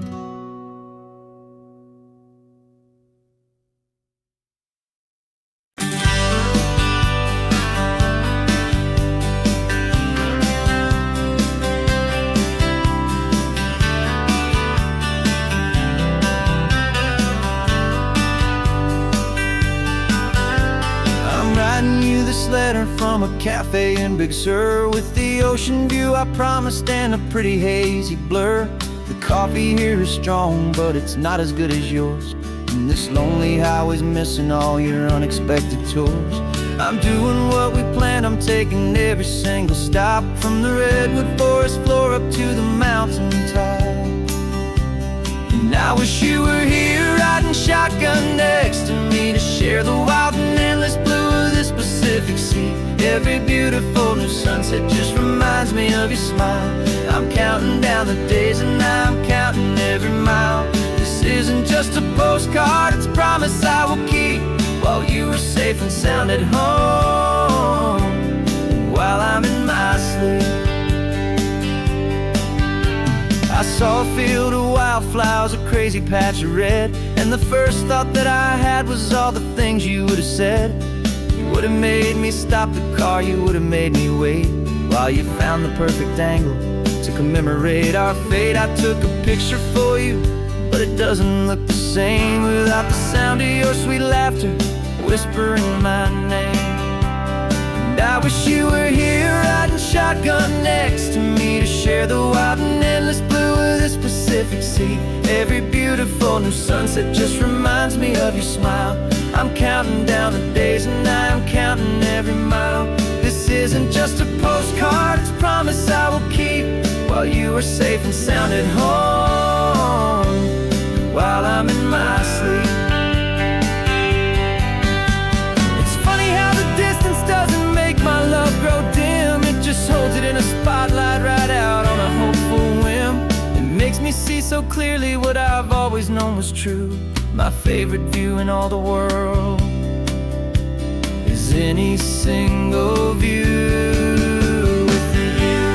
Writing you this letter from a cafe in Big Sur, with the ocean view I promised and a pretty hazy blur. The coffee here is strong, but it's not as good as yours, and this lonely highway's missing all your unexpected tours. I'm doing what we planned, I'm taking every single stop, from the redwood forest floor up to the mountain top. And And I wish you were here riding shotgun next to me to share the wild and endless blue of this Pacific Sea. Every beautiful new sunset just reminds me of your smile. I'm counting down the days and I'm counting every mile. This isn't just a postcard, it's a promise I will keep, while you are safe and sound at home, and while I'm in my sleep. I saw a field of wildflowers, a crazy patch of red, and the first thought that I had was all the things you would have said. You would have made me stop the car, you would have made me wait, while you found the perfect angle to commemorate our fate. I took a picture for you, but it doesn't look the same without the sound of your sweet laughter whispering my name. And I wish you were here riding shotgun next to me to share the wild and endless blue of this Pacific Sea. Every beautiful new sunset just reminds me of your smile. I'm counting down the days and I'm counting every mile. This isn't just a postcard, it's a promise I will keep, while you are safe and sound at home, while I'm in my sleep. It's funny how the distance doesn't make my love grow dim. It just holds it in a spotlight right out on a hopeful whim. It makes me see so clearly what I've always known was true. My favorite view in all the world is any single view with you.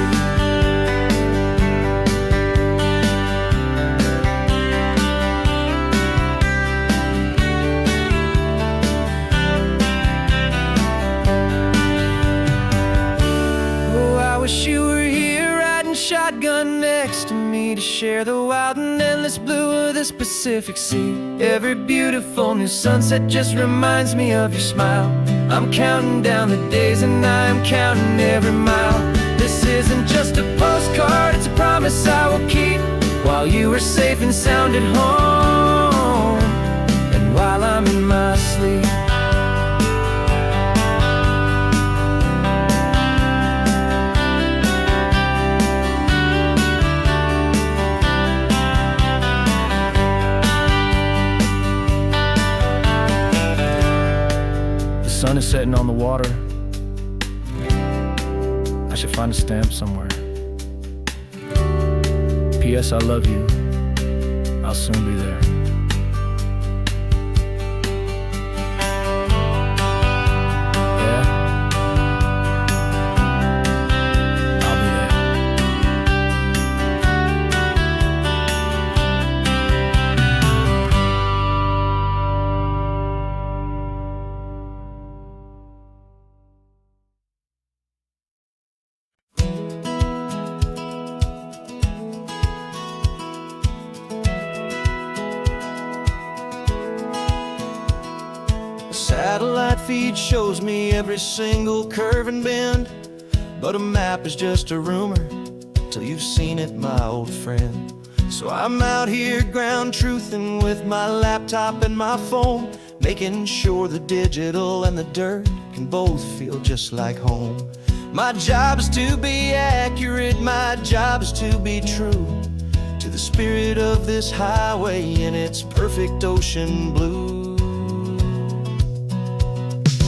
Oh, I wish you were here riding shotgun next to me to share the wild and endless blue of this Pacific Sea. Every beautiful new sunset just reminds me of your smile. I'm counting down the days and I'm counting every mile. This isn't just a postcard, it's a promise I will keep, while you are safe and sound at home, and while I'm in my sleep. The sun is setting on the water. I should find a stamp somewhere. P.S. I love you. I'll soon be there. Yeah? I'll be there. Satellite feed shows me every single curve and bend, but a map is just a rumor till you've seen it, my old friend. So I'm out here ground truthing with my laptop and my phone, making sure the digital and the dirt can both feel just like home. My job is to be accurate, my job is to be true to the spirit of this highway in its perfect ocean blue.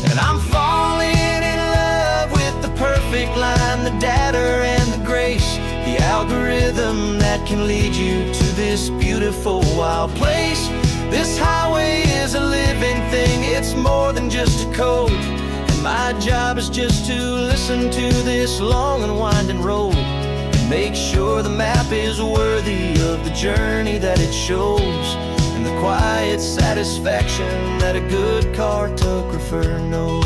And I'm falling in love with the perfect line, the data and the grace, the algorithm that can lead you to this beautiful wild place. This highway is a living thing, it's more than just a code. And my job is just to listen to this long and winding road and make sure the map is worthy of the journey that it shows, and the quiet satisfaction that a good cartographer knows.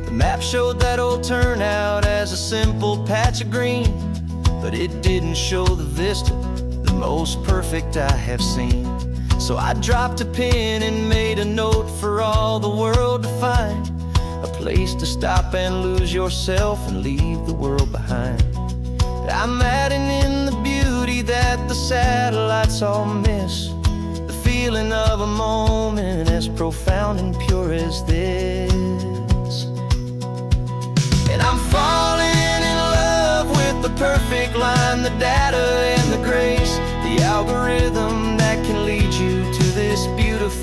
The map showed that old turnout as a simple patch of green, but it didn't show the vista, the most perfect I have seen. So I dropped a pin and made a note for all the world to find, a place to stop and lose yourself and leave the world behind. I'm adding in the beauty that the satellites all miss, the feeling of a moment as profound and pure as this. And I'm falling in love with the perfect line, the data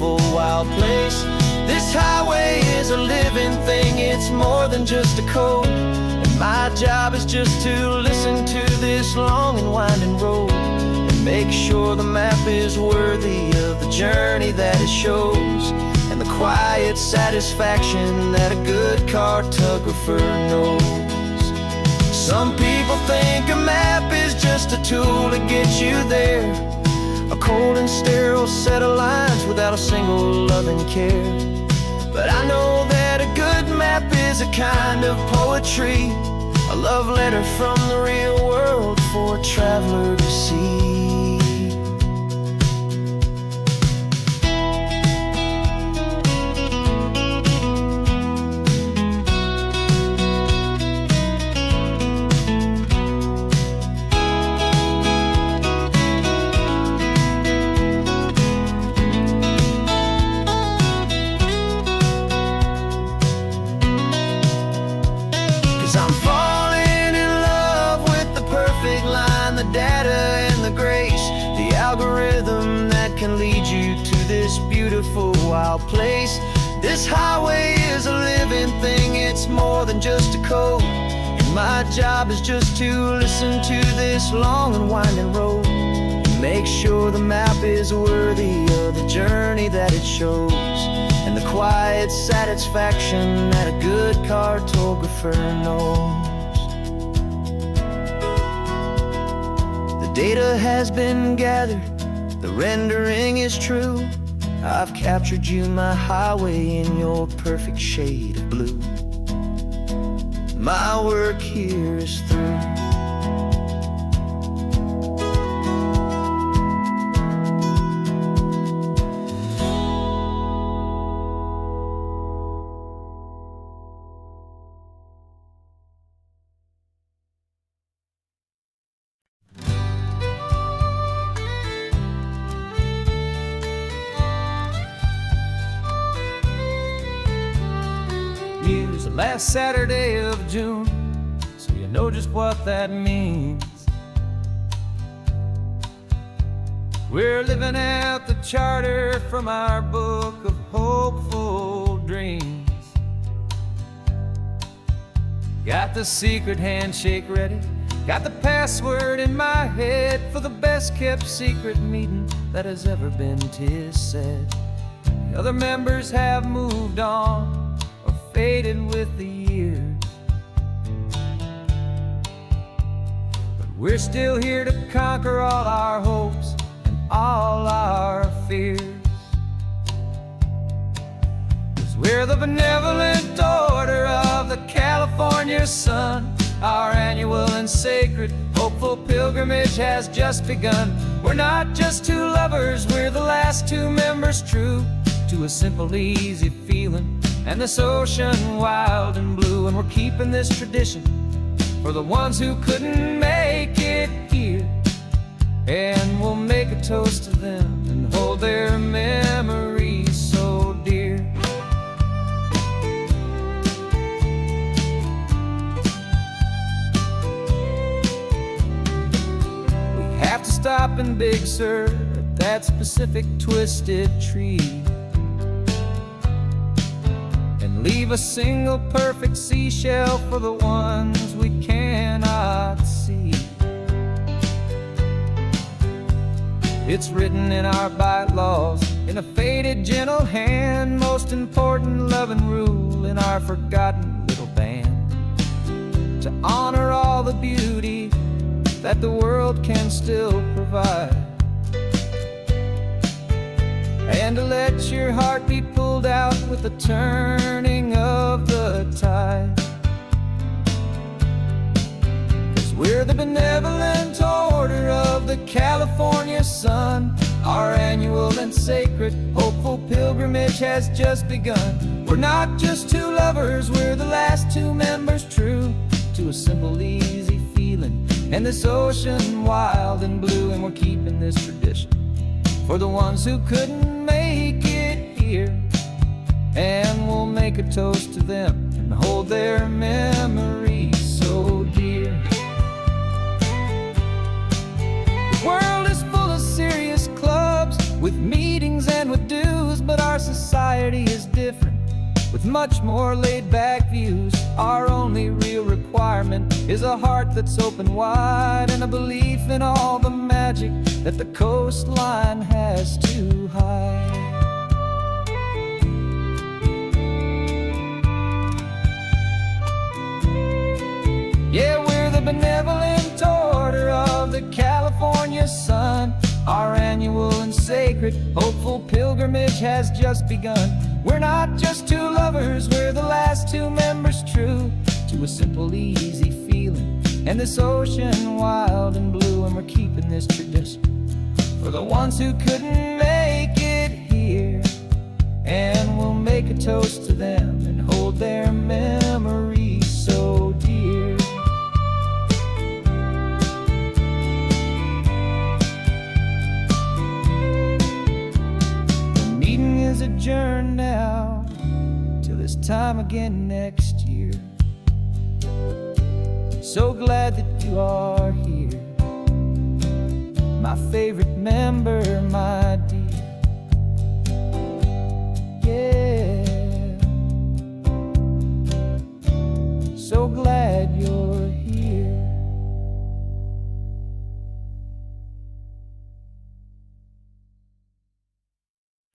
beautiful, wild place. This highway is a living thing, it's more than just a code. And my job is just to listen to this long and winding road and make sure the map is worthy of the journey that it shows, and the quiet satisfaction that a good cartographer knows. Some people think a map is just a tool to get you there, a cold and sterile set of lines without a single loving care. But I know that a good map is a kind of poetry, a love letter from the real world for a traveler to see. I'm falling in love with the perfect line, the data and the grace, the algorithm that can lead you to this beautiful wild place. This highway is a living thing, it's more than just a code. And my job is just to listen to this long and winding road and make sure the map is worthy of the journey that it shows, and the quiet satisfaction that a good cartographer knows. The data has been gathered, the rendering is true. I've captured you, my highway, in your perfect shade of blue. My work here is through. Use the last Saturday of June, so you know just what that means. We're living out the charter from our book of hopeful dreams. Got the secret handshake ready, got the password in my head for the best kept secret meeting that has ever been, 'tis said. The other members have moved on, faded with the years, but we're still here to conquer all our hopes and all our fears. 'Cause we're the benevolent order of the California sun. Our annual and sacred hopeful pilgrimage has just begun. We're not just two lovers, we're the last two members true to a simple, easy feeling and this ocean wild and blue. And we're keeping this tradition for the ones who couldn't make it here, and we'll make a toast to them and hold their memories so dear. We have to stop in Big Sur at that specific twisted tree, leave a single perfect seashell for the ones we cannot see. It's written in our bylaws in a faded gentle hand, most important loving rule in our forgotten little band, to honor all the beauty that the world can still provide, and to let your heart be pulled out with the turning of the tide. 'Cause we're the benevolent order of the California sun. Our annual and sacred hopeful pilgrimage has just begun. We're not just two lovers, we're the last two members true to a simple, easy feeling and this ocean wild and blue. And we're keeping this tradition for the ones who couldn't make it here, and we'll make a toast to them and hold their memories so dear. The world is full of serious clubs with meetings and with dues, but with much more laid-back views. Our only real requirement is a heart that's open wide, and a belief in all the magic that the coastline has to hide. Yeah, we're the benevolent order of the California sun. Our annual and sacred, hopeful pilgrimage has just begun. We're not just two lovers, we're the last two members true to a simple, easy feeling, and this ocean wild and blue. And we're keeping this tradition for the ones who couldn't make it here, and we'll make a toast to them and hold their memories so dear. The meeting is adjourned now till this time again next year. So glad that you are here, my favorite member, my dear. Yeah.